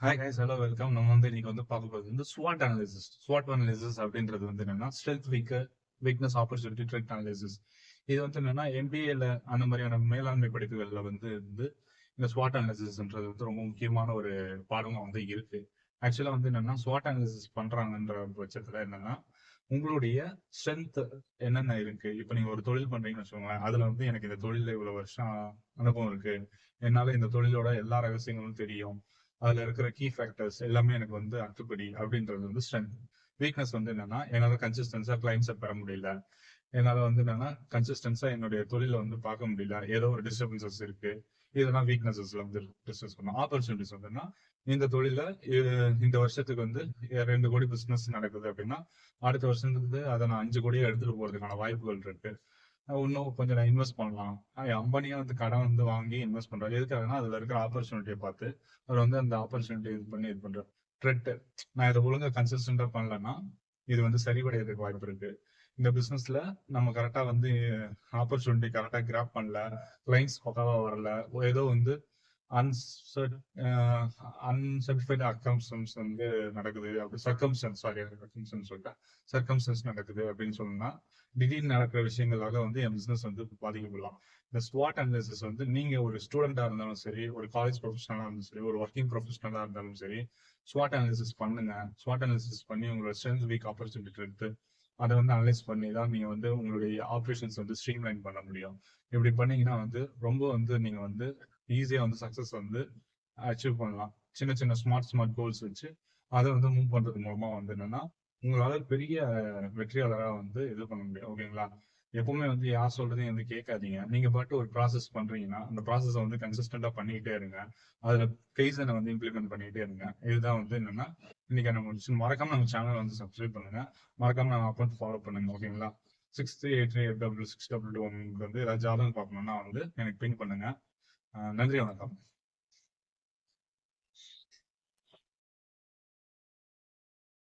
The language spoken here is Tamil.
Hi guys, hello, welcome. நம்ம இன்னைக்கு பார்க்க போகிறது SWOT அனாலிசிஸ். SWOT அனாலிசிஸ் அப்படின்றது என்னன்னா strength, weakness, opportunity, thread analysis. இது என்னன்னா MBAல அந்த மாதிரியான மேலாண்மை படிப்புகள்ல இருந்து இந்த SWOT அனாலிசிஸ்ன்றது ரொம்ப முக்கியமான ஒரு பாடமா இருக்கு. ஆக்சுவலா என்னன்னா SWOT அனாலிசிஸ் பண்றாங்கன்ற பட்சத்துல என்னன்னா உங்களுடைய ஸ்ட்ரென்த் என்னென்ன இருக்கு. இப்ப நீங்க ஒரு தொழில் பண்றீங்கன்னு வச்சுக்கோங்களேன். அதுல எனக்கு இந்த தொழில இவ்வளவு வருஷம் அனுபவம் இருக்கு. என்னால இந்த தொழிலோட எல்லா ரகசியங்களும் தெரியும். அதுல இருக்கிற கீ ஃபேக்டர்ஸ் எல்லாமே எனக்கு அத்துப்படி அப்படின்றது ஸ்ட்ரென்த். வீக்னஸ் என்னன்னா என்னால கன்சிஸ்டன்ஸா கிளைண்ட்ஸை பெற முடியல. என்னால என்னன்னா கன்சிஸ்டன்ஸா என்னுடைய தொழில பார்க்க முடியல. ஏதோ ஒரு டிஸ்டர்பன்சஸ் இருக்கு. இதெல்லாம் வீக்னஸஸ்ல டிஸ்கஸ் பண்ணோம். ஆப்பர்ச்சுனிட்டிஸ் இந்த தொழில இந்த வருஷத்துக்கு 2 கோடி பிசினஸ் நடக்குது அப்படின்னா அடுத்த வருஷத்துக்கு அதை நான் 5 கோடியை எடுத்துட்டு போறதுக்கான வாய்ப்புகள் இருக்கு. இன்னும் கொஞ்சம் நான் இன்வெஸ்ட் பண்ணலாம். அம்பானியா கடன் வாங்கி இன்வெஸ்ட் பண்றாரு. எதுக்காகனா அதுல இருக்கிற ஆப்பர்ச்சுனிட்டியை பார்த்து அவர் அந்த ஆப்பர்ச்சுனிட்டி இது பண்றாரு. த்ரெட், நான் இதை ஒழுங்கா கன்சிஸ்டன்டா பண்ணலன்னா இது சரிவடைறதுக்கு வாய்ப்பு இருக்கு. இந்த பிசினஸ்ல நம்ம கரெக்டா ஆப்பர்ச்சுனிட்டி கரெக்டா கிராப் பண்ணல, கிளைண்ட்ஸ் பக்காவா வரல, ஏதோ அன்சர்டிஃபைடு அக்கம்ஷன்ஸ் நடக்குது. அப்படி சர்க்கம்ஸ்டன்ஸ், சாரி அக்கம்ஷன் சொல்லிட்டேன், சர்க்கம்ஸ்டன்ஸ் நடக்குது அப்படின்னு சொன்னா திடீர்னு நடக்கிற விஷயங்களாக என் பிசினஸ் பாதிக்கப்படலாம். இந்த ஸ்வாட் அனாலிசிஸ் நீங்க ஒரு ஸ்டூடெண்டா இருந்தாலும் சரி, ஒரு காலேஜ் ப்ரொஃபஷனலா இருந்தாலும் சரி, ஒரு ஒர்க்கிங் ப்ரொஃபஷனலா இருந்தாலும் சரி, ஸ்வாட் அனாலிசிஸ் பண்ணுங்க. ஸ்வாட் அனாலிசிஸ் பண்ணி உங்களோட ஸ்ட்ரென்த், வீக், ஆப்பர்ச்சுனிட்டி எடுத்து அதை அனலைஸ் பண்ணி தான் நீங்க உங்களுடைய ஆப்ரேஷன்ஸ் ஸ்ட்ரீம்லைன் பண்ண முடியும். இப்படி பண்ணீங்கன்னா ரொம்ப நீங்க ஈஸியா சக்சஸ் அச்சீவ் பண்ணலாம். சின்ன சின்ன ஸ்மார்ட் கோல்ஸ் வச்சு அதை மூவ் பண்றது மூலமா என்னன்னா உங்களால பெரிய வெற்றியாளரா இது பண்ண முடியும். ஓகேங்களா? எப்பவுமே யார் சொல்றதையும் கேட்காதீங்க. நீங்க பாட்டு ஒரு ப்ராசஸ் பண்றீங்கன்னா அந்த ப்ராசஸ் கன்சிஸ்டன்டா பண்ணிக்கிட்டே இருங்க. அதுல கைசனை இம்ப்ளிமெண்ட் பண்ணிக்கிட்டே இருங்க. இதுதான் என்னன்னா இன்னைக்கு நம்ம மறக்காம நம்ம சேனல் சப்ஸ்கிரைப் பண்ணுங்க. மறக்காம நம்ம அக்கௌண்ட் ஃபாலோ பண்ணுங்க. ஓகேங்களா? 6383FW622 ஏதாவது ஜாதகம் பார்க்கணும்னா எனக்கு பின் பண்ணுங்க. நன்றி, வணக்கம்.